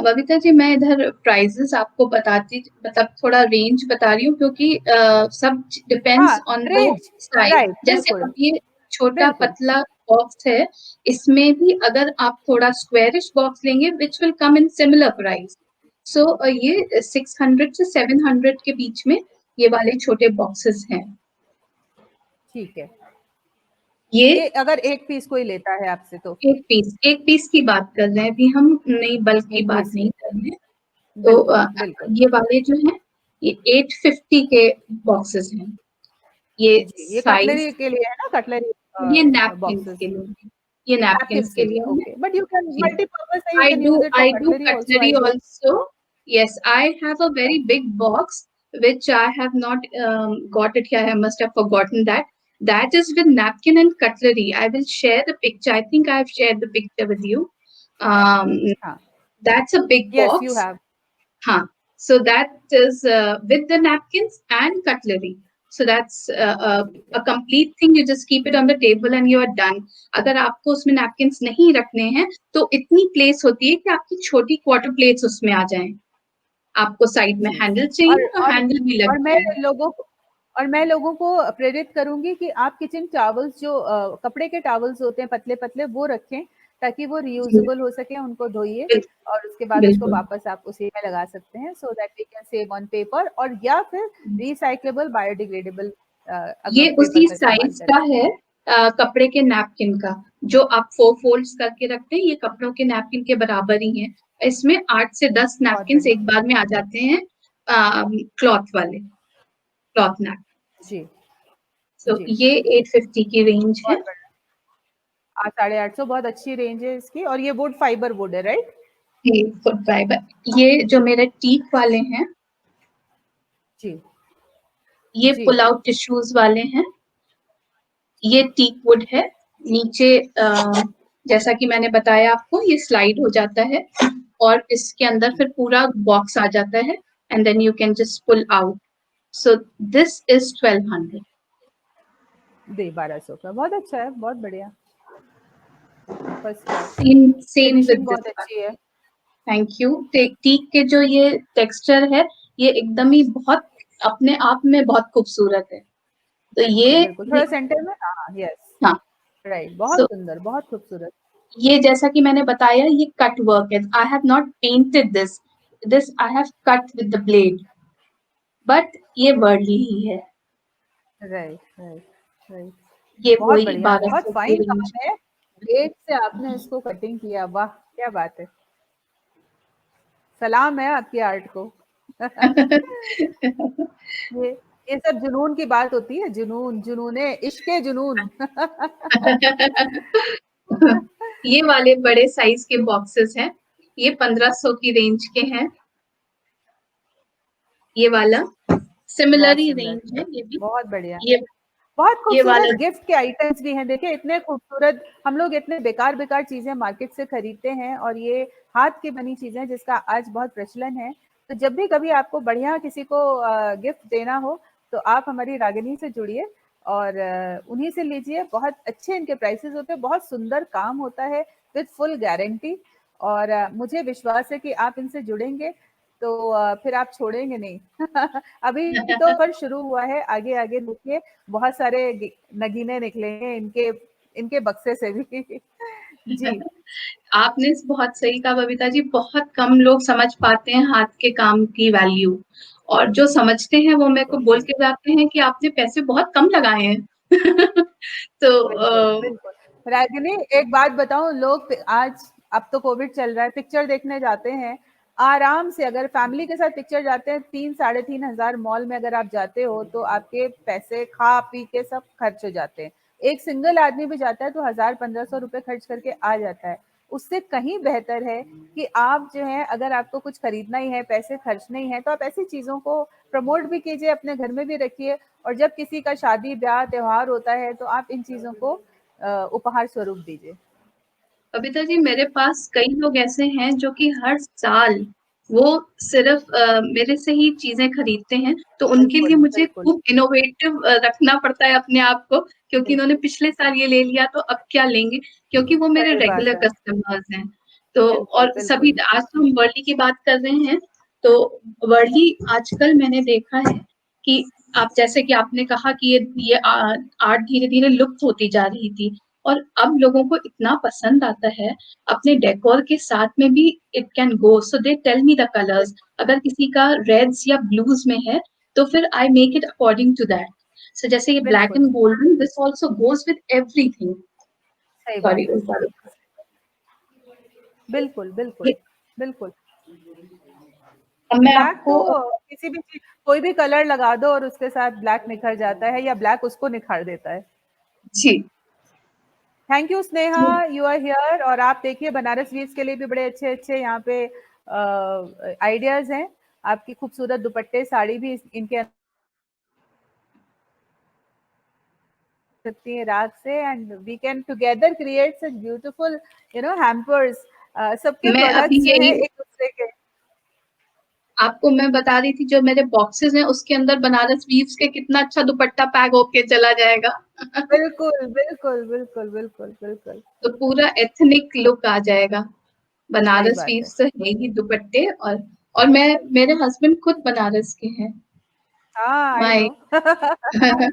बबीता जी, मैं इधर प्राइजेस आपको बताती, मतलब थोड़ा रेंज बता रही हूँ, क्योंकि सब हाँ, depends on the range, size. Right, जैसे बिल्कुल अब ये छोटा बिल्कुल। पतला बॉक्स है, इसमें भी अगर आप थोड़ा स्क्वेरिश बॉक्स लेंगे which will come in similar price. So ये 600 से 700 के बीच में ये वाले छोटे बॉक्सेस हैं। ठीक है, ये ये अगर एक पीस कोई लेता है आपसे तो? एक पीस की बात कर रहे हैं अभी हम, नई बल्क की एक बात पीस नहीं की, कर रहे हैं। तो बिल्कुल बिल्कुल। ये वाले जो हैं, ये 850 के बॉक्सेस हैं। ये जी, ये साइज, कटलरी के लिए है ना, कटलरी ये नैपकिंस बॉक्सेस, के लिए, ये नैपकिंस नैपकिन्स के के लिए, लिए है। ओके, बट यू कैन जी, मल्टीपर्पज है, you can use it for I do cutlery also, cutlery I guess. also. Yes, I have a very big box which I have not got it here. I must have forgotten that. That is with napkin and cutlery. I will share the picture. I think I have shared the picture with you. Um, हाँ, that's a big yes you box. Have. Huh. So that is with the napkins and cutlery. So that's ठीक है, a complete thing. You just keep it on the table and you are done. अगर आपको उसमें napkins नहीं रखने हैं, तो इतनी प्लेस होती है कि आपकी छोटी क्वार्टर प्लेट्स उसमें आ जाएं। आपको साइड में जी। हैंडल और चाहिए तो और हैंडल भी लग और मैं जाए। लोगों को और मैं लोगों को प्रेरित करूंगी कि आप किचन टॉवल्स जो कपड़े के टॉवल्स होते हैं पतले पतले, वो रखें ताकि वो जी, रियूजेबल हो सके, उनको धोइए बिल्कुल, और उसके बाद उसको बिल्कुल। वापस आप उसी में लगा सकते हैं, so that we can save on paper, और या फिर रिसाइक्लेबल बायोडिग्रेडेबल अगर ये पेपर उसी का इस्तेमाल साइज करें। का है, कपड़े के नैपकिन का, जो आप 4 फोल्ड्स करके रखते हैं, ये कपड़ों के नैपकिन के बराबर ही है। इसमें 8 से 10 बहुत नैपकिन बढ़िया। एक बार में आ जाते हैं, क्लॉथ वाले, क्लॉथ नैपकिन। जी सो जी, ये 850 की रेंज है। बहुत बढ़िया। 850, बहुत अच्छी रेंज है इसकी, और ये वुड फाइबर वुड है, राइट? ये फुट फाइबर, ये जो मेरे टीक वाले हैं, जी ये जी। पुल आउट टिश्यूज वाले हैं। ये टीक वुड है। नीचे जैसा कि मैंने बताया आपको, ये स्लाइड हो जाता है और इसके अंदर फिर पूरा बॉक्स आ जाता है, and then you can just pull out. So this is 1200। दे 1200 का, बहुत अच्छा है, बहुत बढ़िया, first class, same same with finishing this बहुत वन। अच्छी है। Thank you. टीक के जो ये टेक्सचर है, ये एकदम ही बहुत अपने आप में बहुत खूबसूरत है। तो बिल्कुल, बिल्कुल, ये थोड़ा सेंटर में, हाँ, यस, हाँ। राइट, बहुत सो सुंदर, बहुत खूबसूरत। ये जैसा कि मैंने बताया, ये कट वर्क है। I have not painted this, this I have cut with the blade, but ये वर्ली ही है। राइट, राइट, राइट, ये बहुत वही बढ़िया, बहुत 1200 की फाइन रेंज। काम है, ब्लेड से आपने इसको कटिंग किया, वाह, क्या बात है, सलाम है आपकी आर्ट को। ये ये सब जुनून की बात होती है, जुनून, जुनूने इश्क़ जुनून। ये वाले बड़े साइज के बॉक्सेस हैं, ये 1500 की रेंज के हैं। ये वाला सिमिलर बहुत ही सुंदर, रेंज है ये भी। बहुत बढ़िया, ये बहुत ये खूबसूरत वाला गिफ्ट के आइटम्स भी हैं। देखिए इतने खूबसूरत, हम लोग इतने बेकार बेकार चीजें मार्केट से खरीदते हैं, और ये हाथ की बनी चीजें जिसका आज बहुत प्रचलन है। तो जब भी कभी आपको बढ़िया किसी को गिफ्ट देना हो, तो आप हमारी रागिनी से जुड़िए और उन्हीं से लीजिए। बहुत अच्छे इनके प्राइसेस होते हैं, बहुत सुंदर काम होता है, विद फुल गारंटी। और मुझे विश्वास है कि आप इनसे जुड़ेंगे तो फिर आप छोड़ेंगे नहीं। अभी तो पर शुरू हुआ है, आगे आगे देखिए बहुत सारे नगीने निकलेंगे इनके इनके बक्से से भी। जी, आपने बहुत सही कहा बबीता जी, बहुत कम लोग समझ पाते हैं हाथ के काम की वैल्यू, और जो समझते हैं वो मेरे को बिल्कुल, बोल के जाते हैं कि आपने पैसे बहुत कम लगाए हैं। तो बिल्कुल, बिल्कुल। रागिनी, एक बात बताऊँ, लोग आज, अब तो कोविड चल रहा है, पिक्चर देखने जाते हैं, आराम से अगर फैमिली के साथ पिक्चर जाते हैं, 3 साढ़े 3,000 मॉल में अगर आप जाते हो, तो आपके पैसे खा-पी के सब खर्च हो जाते हैं। एक सिंगल आदमी भी जाता है तो 1000-1500 रुपए खर्च करके आ जाता है। उससे कहीं बेहतर है कि आप जो है, अगर आपको कुछ खरीदना ही है, पैसे खर्चने ही हैं, तो आप ऐसी चीज़ों को प्रमोट भी कीजिए, अपने घर में भी रखिए, और जब किसी का शादी ब्याह त्योहार होता है तो आप इन चीजों को उपहार स्वरूप दीजिए। बबीता जी, मेरे पास कई लोग ऐसे हैं जो कि हर साल वो सिर्फ मेरे से ही चीजें खरीदते हैं, तो उनके लिए बिल्कुल, मुझे बिल्कुल, खूब इनोवेटिव रखना पड़ता है अपने आप को, क्योंकि इन्होंने बिल्कुल, पिछले साल ये ले लिया तो अब क्या लेंगे, क्योंकि वो मेरे सही बात रेगुलर है। कस्टमर्स हैं। तो बिल्कुल, और सभी, बिल्कुल, आज तो हम वर्ली की बात कर रहे हैं, तो वर्ली आजकल मैंने देखा है कि आप जैसे कि आपने कहा कि ये आर्ट धीरे धीरे लुप्त होती जा रही थी, और अब लोगों को इतना पसंद आता है, अपने डेकोर के साथ में भी it can go, so they tell me the colours. अगर किसी का रेड्स या ब्लूज में है, तो फिर I make it according to that. So जैसे ये ब्लैक बिल्कुल, and golden, this also goes with everything. सही सॉरी बात है। उस बारे बिल्कुल, बिल्कुल, में। बिल्कुल। अब मैं ब्लैक आपको तो किसी भी चीज, कोई भी कलर लगा दो और उसके साथ ब्लैक निखर जाता है, या ब्लैक उसको निखार देता है। जी थैंक यू स्नेहा, जी यू आर हियर। और आप देखिए बनारस वीव्स के लिए भी बड़े अच्छे अच्छे यहाँ पे आइडियाज हैं। आपकी खूबसूरत दुपट्टे साड़ी भी इनके अंदर सकती है राग से, and we can together create such beautiful hampers. सबके मैं अभी प्रोडक्ट्स जो है यही एक दूसरे के। आपको मैं बता रही थी, जो मेरे बॉक्सेस हैं उसके अंदर बनारस वीव्स के कितना अच्छा दुपट्टा पैक होके चला जाएगा। बिल्कुल, बिल्कुल, बिल्कुल, बिल्कुल, बिल्कुल, तो पूरा एथनिक लुक आ जाएगा। सही बनारस बात है। वीव्स तो है ही दुपट्टे, और मैं, मेरे हस्बैंड खुद बनारस के हैं। हाँ, आई माय नो।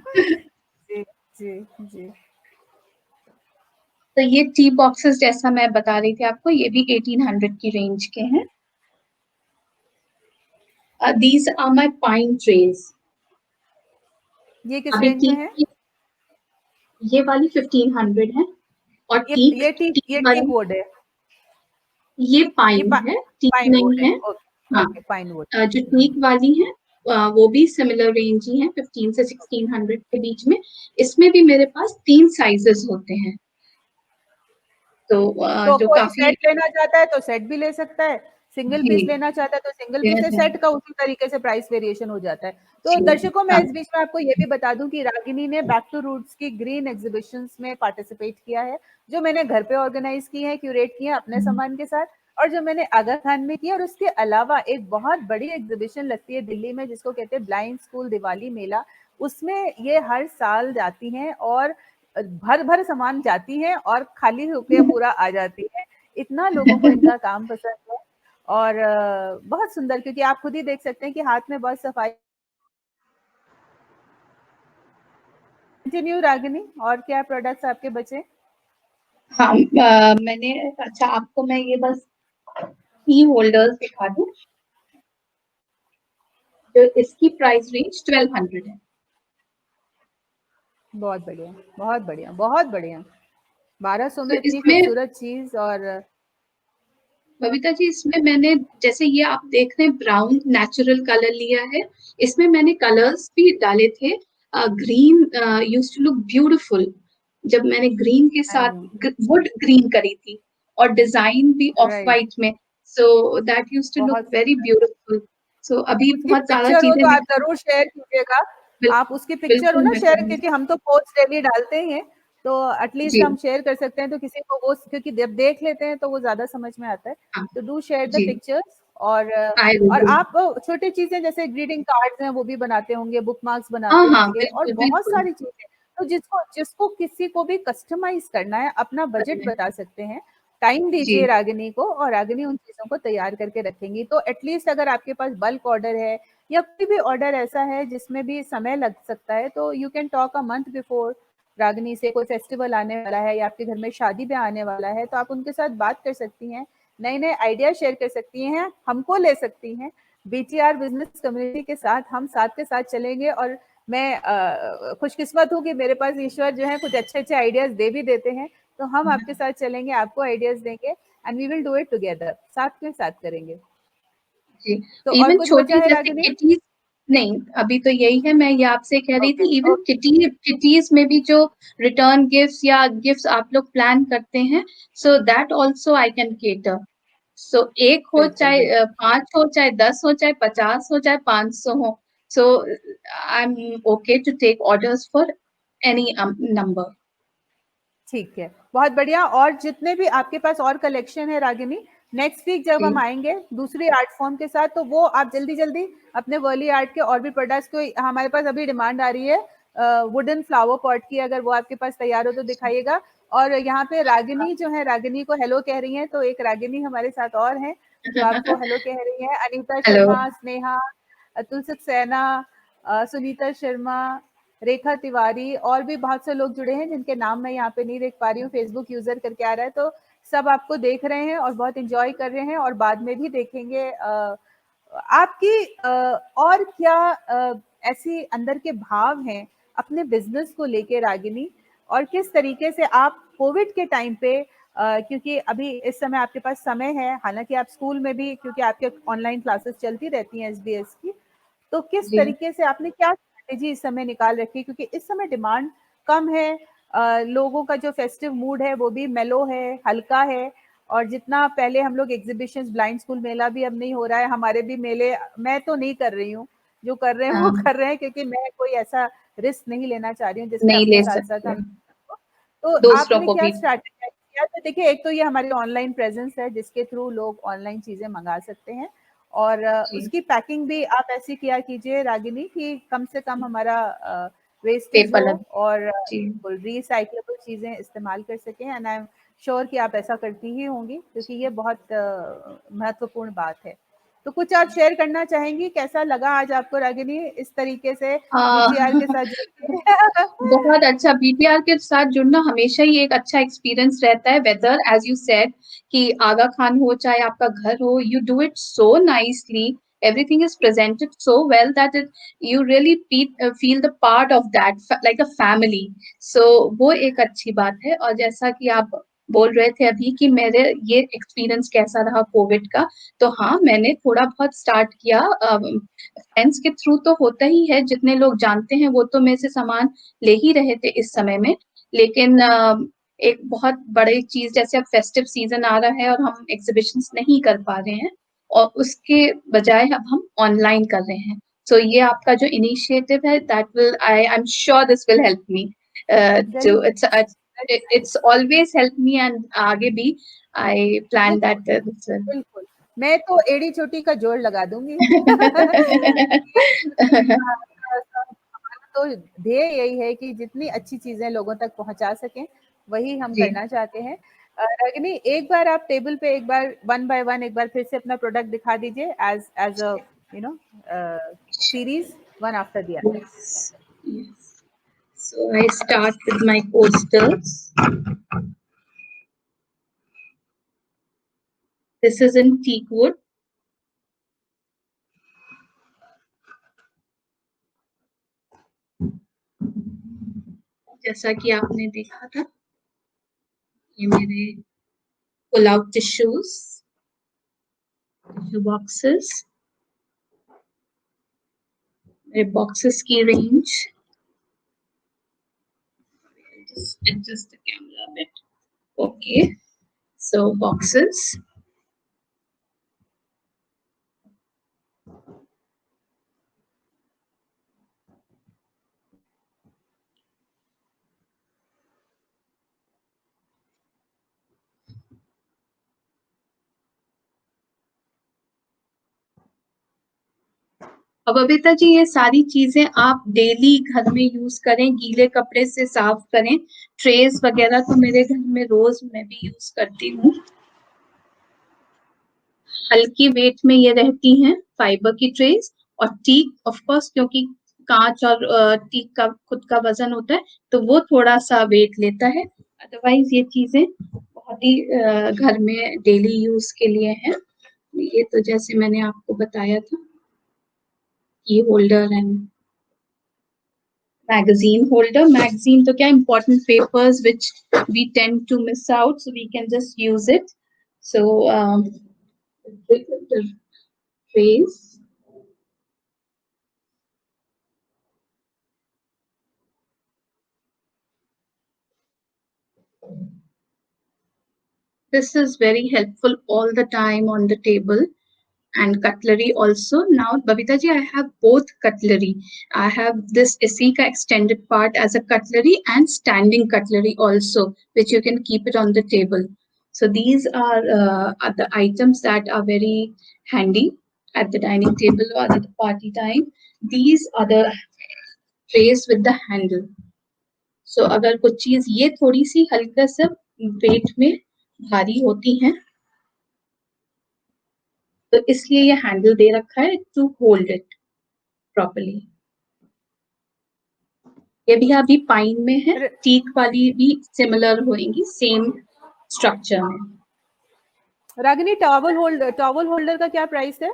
जी, जी, जी। तो ये टी बॉक्सेस जैसा मैं बता रही थी आपको, ये भी 1800 की रेंज के हैं। These are my pine trees. ये किस अभी रेंज में टी है? ये वाली 1500 है, और टीक टीक ये टी वाली, वुड है। ये ये पाइन है, टीक पाइन वुड नहीं है। है। ओके, हाँ, ओके, पाइन वुड। जो टीक वाली है, वो भी सिमिलर रेंज ही है, 15 से 1600 के बीच में। इसमें भी मेरे पास 3 साइजेस होते हैं, तो तो जो कोई काफी। सेट लेना चाहता है तो सेट भी ले सकता है, सिंगल जी पीस लेना चाहता है तो सिंगल पीस है, यस सेट का उसी तरीके से प्राइस वेरिएशन हो जाता है। तो जी दर्शकों, मैं हाँ इस बीच में आपको ये भी बता दूं कि रागिनी ने बैक टू रूट्स की ग्रीन एग्जीबिशंस में पार्टिसिपेट किया है, जो मैंने घर पे ऑर्गेनाइज की है, क्यूरेट की है अपने सामान के साथ, और जो मैंने आगा खान में किया। और उसके अलावा एक बहुत बड़ी एग्जीबिशन लगती है दिल्ली में, जिसको कहते हैं ब्लाइंड स्कूल दिवाली मेला। उसमें ये हर साल जाती हैं और भर-भर सामान जाती हैं और खाली होके पूरा आ जाती हैं। इतना लोगों को इनका काम पसंद है और बहुत सुंदर, क्योंकि आप खुद ही देख सकते हैं कि हाथ में बहुत सफाई। कंटिन्यू रागिनी, और क्या प्रोडक्ट्स आपके बचे? हाँ, मैंने, अच्छा आपको मैं ये बस की होल्डर्स दिखा दूं, जो इसकी प्राइस रेंज 1200 है। बहुत बढ़िया, बहुत बढ़िया, बहुत बढ़िया। 1200 तो में इतनी इसमें खूबसूरत चीज। और बबीता जी, इसमें मैंने, जैसे ये आप देख रहे हैं ब्राउन नेचुरल कलर लिया है, इसमें मैंने कलर्स भी डाले थे। Green used to look beautiful, जब मैंने ग्रीन के आई साथ नो, वुड ग्रीन करी थी, और डिजाइन भी ऑफ राइट, वाइट में, so that used to look बहुत वेरी सुंदर। ब्यूटीफुल। सो अभी उसकी बहुत ज्यादा पिक्चर हो चीजें तो आप जरूर शेयर कीजिएगा। आप बिल्कुल, उसकी पिक्चर हो बिल्कुल ना मैं शेयर, करूंगी। क्योंकि हम तो पोस्ट डेली डालते ही हैं, तो जी, एटलीस्ट हम शेयर कर सकते हैं तो किसी को वो, क्योंकि जब देख लेते हैं तो वो ज्यादा समझ में आता है। हाँ, तो डू शेयर द जी, पिक्चर्स। और आई विल डू। आप छोटी चीजें जैसे ग्रीटिंग कार्ड्स हैं वो भी बनाते होंगे, बुक मार्क्स हाँ, बनाते हाँ, होंगे और बिल्कुल, बहुत बिल्कुल। सारी चीजें। तो जिसको जिसको किसी को भी कस्टमाइज करना है, अपना बजट बता सकते हैं, टाइम दीजिए जी, रागिनी को और रागिनी उन चीजों को तैयार करके रखेंगी। तो एटलीस्ट अगर आपके पास बल्क ऑर्डर है या कोई भी ऑर्डर ऐसा है जिसमें भी समय लग सकता है, तो you can talk a month before Ragini से। कोई फेस्टिवल आने वाला है या आपके घर में शादी भी आने वाला है, तो आप उनके साथ बात कर सकती हैं, नए नए आइडिया शेयर कर सकती हैं, हमको ले सकती हैं। बीटीआर बिजनेस कम्युनिटी के साथ हम साथ के साथ चलेंगे। और मैं खुशकिस्मत हूँ कि मेरे पास ईश्वर जो है कुछ अच्छे अच्छे आइडियाज दे भी देते हैं। तो हम आपके साथ चलेंगे, आपको आइडियाज देंगे and we will do it together, साथ में साथ करेंगे। जी। तो और इवन कुछ बचा छोटी है जैसे रागिनी? किटीज, नहीं अभी तो यही है, मैं ये आपसे कह रही ओके, थी, इवन ओके, किटीज में भी जो रिटर्न गिफ्ट्स या गिफ्ट्स आप लोग प्लान करते हैं, so that also I can cater. So एक हो बिल्कुल, चाहे बिल्कुल। 5 हो, चाहे 10 हो, चाहे 50 हो, चाहे 500 हो, so I am okay to take orders for any number. ठीक है, बहुत बढ़िया। और जितने भी आपके पास और कलेक्शन है रागिनी, नेक्स्ट वीक जब हम जी, आएंगे दूसरी आर्ट फॉर्म के साथ, तो वो आप जल्दी जल्दी अपने वर्ली आर्ट के और भी प्रोडक्ट्स को, हमारे पास अभी डिमांड आ रही है वुडन फ्लावर पॉट की, अगर वो आपके पास तैयार हो तो दिखाइएगा। और यहाँ पे रागिनी जो है, रागिनी को हेलो कह रही हैं, तो एक रागिनी हमारे साथ और हैं जो आपको हेलो कह रही है। अनीता हेलो। शर्मा, स्नेहा, अतुल सक्सेना, सुनीता शर्मा, रेखा तिवारी, और भी बहुत से लोग जुड़े हैं जिनके नाम मैं यहाँ पे नहीं देख पा रही हूँ, फेसबुक यूजर करके आ रहा है। तो सब आपको देख रहे हैं और बहुत एंजॉय कर रहे हैं और बाद में भी देखेंगे। आपकी और क्या ऐसी अंदर के भाव हैं अपने बिजनेस को लेके रागिनी, और किस तरीके से आप कोविड के टाइम पे, क्योंकि अभी इस समय आपके पास समय है, हालांकि आप स्कूल में भी, क्योंकि आपके ऑनलाइन क्लासेस चलती रहती हैं एसबीएस की, तो किस जी, तरीके से आपने क्या स्ट्रैटेजी इस समय निकाल रखी है, क्योंकि इस समय डिमांड कम है, लोगों का जो फेस्टिव मूड है वो भी मेलो है, हल्का है। और जितना पहले हम लोग एग्जीबिशंस, ब्लाइंड स्कूल मेला भी अब नहीं हो रहा है, हमारे भी मेले मैं तो नहीं कर रही हूँ, जो कर रहे हैं वो हाँ, कर रहे हैं, क्योंकि मैं कोई ऐसा रिस्क नहीं लेना चाह रही हूँ जिसमें नहीं अपने ले साथ साथ सकते, हम। तो दूसरों आपने को क्या भी। स्ट्रैटेजी किया? तो देखिए, एक तो ये हमारी ऑनलाइन प्रेजेंस है जिसके थ्रू लोग ऑनलाइन चीजें मंगा सकते हैं, और जी, उसकी पैकिंग भी आप ऐसी किया कीजिए रागिनी कि कम से कम हमारा वेस्टेज पेपर हो, लग। और जी, रिसाइक्लेबल चीजें इस्तेमाल कर सकें। एंड आई एम श्योर कि आप ऐसा करती ही होंगी, क्योंकि ये बहुत महत्वपूर्ण बात है। तो कुछ आप शेयर करना चाहेंगी, कैसा लगा आज आपको रागिनी इस तरीके से बीटीआर के साथ जुड़ के? बहुत अच्छा, बीटीआर के साथ जुड़ना हमेशा ही एक अच्छा एक्सपीरियंस रहता है, वेदर एज यू सेड कि आगा खान हो चाहे आपका घर हो, you do it so nicely, everything is presented so well that it you really feel the part of that like a family. So वो एक अच्छी बात है। और जैसा कि आप बोल रहे थे अभी कि मेरे ये एक्सपीरियंस कैसा रहा कोविड का, तो हाँ, मैंने थोड़ा बहुत स्टार्ट किया, फ्रेंड्स के थ्रू तो होता ही है, जितने लोग जानते हैं वो तो मेरे से सामान ले ही रहे थे इस समय में। लेकिन एक बहुत बड़ी चीज, जैसे अब फेस्टिव सीजन आ रहा है और हम एग्जीबिशंस नहीं कर पा रहे हैं, और उसके बजाय अब हम ऑनलाइन कर रहे हैं। सो ये आपका जो इनिशिएटिव है, that will, I am sure this will help me very too, nice, very it's nice. Always help me, and आगे भी आई प्लान बिल्कुल, दैट दिस विल। बिल्कुल। मैं तो एड़ी चोटी का जोड़ लगा दूँगी। तो ध्येय यही है कि जितनी अच्छी चीजें लोगों तक पहुंचा सकें वही हम जी। करना चाहते हैं। रागिनी, एक बार आप टेबल पे एक बार वन बाय वन एक बार फिर से अपना प्रोडक्ट दिखा दीजिए as as a you know series, one after the other. Yes. Yes. So I start with my posters. This is in teak wood. जैसा कि आपने देखा था, ये मेरे pull out tissues, tissue boxes, मेरे boxes की range. Just adjust the camera a bit. Okay. So boxes. अब बबीता जी, ये सारी चीजें आप डेली घर में यूज करें, गीले कपड़े से साफ करें। ट्रेस वगैरह तो मेरे घर में रोज मैं भी यूज करती हूँ। हल्की वेट में ये रहती हैं, फाइबर की ट्रेस। और टीक ऑफ कोर्स, क्योंकि कांच और टीक का खुद का वजन होता है, तो वो थोड़ा सा वेट लेता है। अदरवाइज ये चीजें बहुत ही घर में डेली यूज के लिए हैं। ये तो जैसे मैंने आपको बताया था, की holder and magazine holder. Magazine तो क्या, important papers which we tend to miss out, so we can just use it. So the trays. This is very helpful all the time on the table. And cutlery also. Now, Babita ji, I have both cutlery. I have this Esika extended part as a cutlery and standing cutlery also, which you can keep it on the table. So these are the items that are very handy at the dining table or at the party time. These are the trays with the handle. So अगर कुछ चीज ये थोड़ी सी हल्का सा wait में भारी होती हैं, तो इसलिए ये हैंडल दे रखा है टू होल्ड इट प्रॉपर्ली। ये भी अभी पाइन में है, टीक वाली भी सिमिलर होएंगी, सेम स्ट्रक्चर में। रागिनी, टॉवल होल्डर का क्या प्राइस है?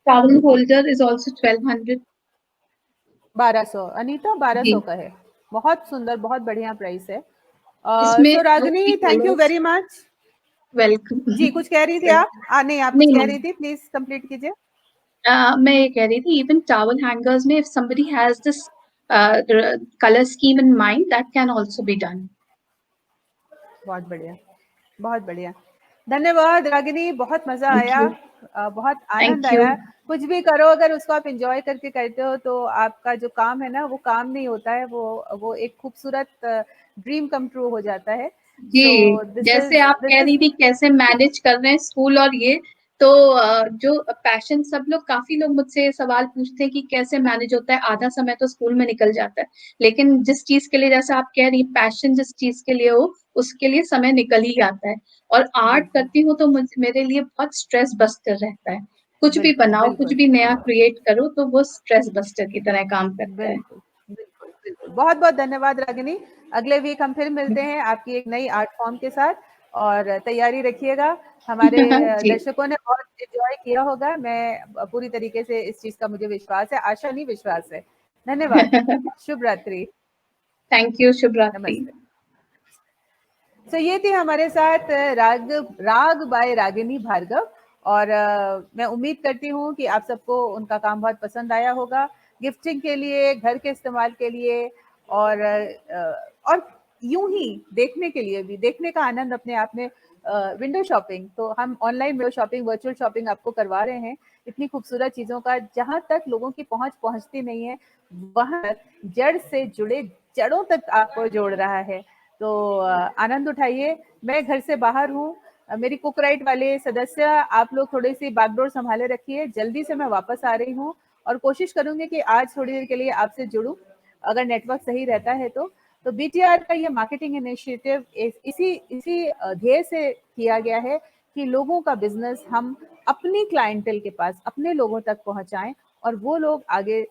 Towel holder is also 1200। 1200। Anita, 1200 जी, का है। बहुत सुंदर, बहुत बढ़िया प्राइस है। इसमें सो दो ही Ragini, thank you colours. Very much. Welcome. जी, कुछ कह रही थी आप? नहीं, आप कुछ नहीं कह रही नहीं, थी, प्लीज कंप्लीट कीजिए। मैं ये कह रही थी, इवन टॉवल हैंगर्स में if somebody has this color scheme in mind, that can also be done. बहुत बढ़िया, बहुत बढ़िया। धन्यवाद रागिनी, बहुत मजा Thank आया, you. बहुत आनंद Thank आया। you. कुछ भी करो, अगर उसको आप एंजॉय करके करते हो तो आपका जो काम है ना, वो काम नहीं होता है, वो एक खूबसूरत ड्रीम कम ट्रू हो जाता है। जी, सो जैसे आप कह दिस रही इज थी कैसे मैनेज कर रहे हैं स्कूल और ये, तो जो पैशन, सब लोग, काफी लोग मुझसे ये सवाल पूछते हैं कि कैसे मैनेज होता है, आधा समय तो स्कूल में निकल जाता है, लेकिन जिस चीज के लिए, जैसे आप कह रही, पैशन जिस चीज के लिए हो, उसके लिए समय निकल ही जाता है। और आर्ट बिल्कुल, करती हूँ तो मेरे लिए बहुत स्ट्रेस बस्टर रहता है। कुछ भी बिल्कुल, बनाओ, कुछ बिल्कुल, भी नया क्रिएट करो, तो वो स्ट्रेस बस्टर की तरह काम करता है। बिल्कुल, बिल्कुल, बिल्कुल। बहुत-बहुत धन्यवाद रागिनी। अगले वीक हम फिर मिलते हैं आपकी एक नई आर्ट फॉर्म के साथ, और तैयारी रखिएगा। हमारे जी। दर्शकों ने बहुत एन्जॉय किया होगा। मैं पूरी तरीके से इस चीज़ का मुझे विश्वास है, आशा नहीं विश्वास है। धन्यवाद। शुभ रात्रि। थैंक यू, शुभ रात्रि। नमस्ते। तो ये थी हमारे साथ राग बाय रागिनी भार्गव, और मैं उम्मीद करती हूँ कि आप सबको उनका काम बहुत पसंद आया होगा, गिफ्टिंग के लिए, घर के इस्तेमाल के लिए, और यूं ही देखने के लिए भी, देखने का आनंद अपने आप में। विंडो शॉपिंग तो हम online window shopping, virtual shopping आपको करवा रहे हैं, इतनी खूबसूरत चीज़ों का, जहाँ तक लोगों की पहुँच पहुँचती नहीं है, वहाँ जड़ से जुड़े, जड़ों तक आपको जोड़ रहा है। तो आनंद उठाइए। मैं घर से बाहर हूँ, मेरी कुक राइट वाले सदस्य, आप लोग थोड़ी सी बागडोर संभाले रखिए, जल्दी से मैं वापस आ रही हूँ, और कोशिश करूंगी कि आज थोड़ी देर के लिए आपसे जुड़ूं। अगर नेटवर्क सही रहता है तो बीटीआर का ये मार्केटिंग इनिशिएटिव इसी इसी ध्येय से किया गया है कि लोगों का बिजनेस हम अपनी क्लाइंटेल के पास अपने लोगों तक पहुंचाएं और वो लोग आगे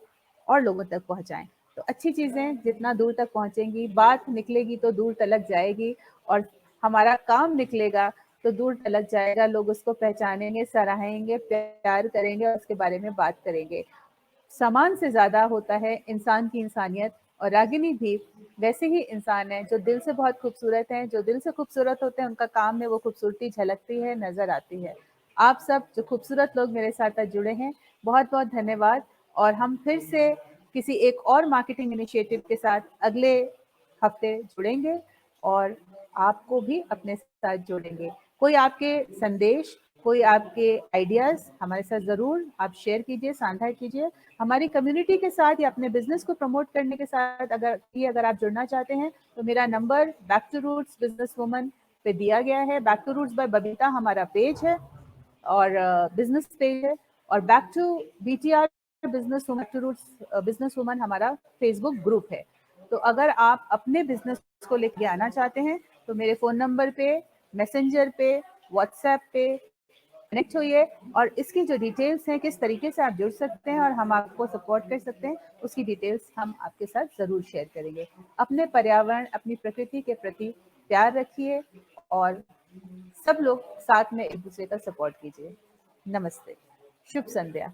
और लोगों तक पहुंचाएं। तो अच्छी चीजें जितना दूर तक पहुंचेंगी, बात निकलेगी तो दूर तलक जाएगी, और हमारा काम निकलेगा तो दूर तलक जाएगा, लोग उसको पहचानेंगे, सराहेंगे, प्यार करेंगे और उसके बारे में बात करेंगे। सामान से ज्यादा होता है इंसान की इंसानियत, और रागिनी भी वैसे ही इंसान है जो दिल से बहुत खूबसूरत हैं। जो दिल से खूबसूरत होते हैं उनका काम में वो खूबसूरती झलकती है, नजर आती है। आप सब जो खूबसूरत लोग मेरे साथ आज जुड़े हैं, बहुत बहुत धन्यवाद। और हम फिर से किसी एक और मार्केटिंग इनिशिएटिव के साथ अगले हफ्ते जुड़ेंगे और आपको भी अपने साथ जोड़ेंगे। कोई आपके संदेश, कोई आपके आइडियाज हमारे साथ जरूर आप शेयर कीजिए, साझा कीजिए। हमारी कम्युनिटी के साथ या अपने बिजनेस को प्रमोट करने के साथ अगर आप जुड़ना चाहते हैं तो मेरा number back to roots business woman पे दिया गया है। Back to roots by Babita हमारा पेज है और बिजनेस पेज है, और back to BTR business woman, to roots business woman हमारा फेसबुक ग्रुप है। तो अगर आप अपने बिजनेस को लेके आना चाहते हैं तो मेरे फोन नंबर पे, मैसेंजर पे, व्हाट्सएप पे कनेक्ट होइए, और इसकी जो डिटेल्स हैं, किस तरीके से आप जुड़ सकते हैं और हम आपको सपोर्ट कर सकते हैं, उसकी डिटेल्स हम आपके साथ ज़रूर शेयर करेंगे। अपने पर्यावरण, अपनी प्रकृति के प्रति प्यार रखिए और सब लोग साथ में एक दूसरे का सपोर्ट कीजिए। नमस्ते, शुभ संध्या।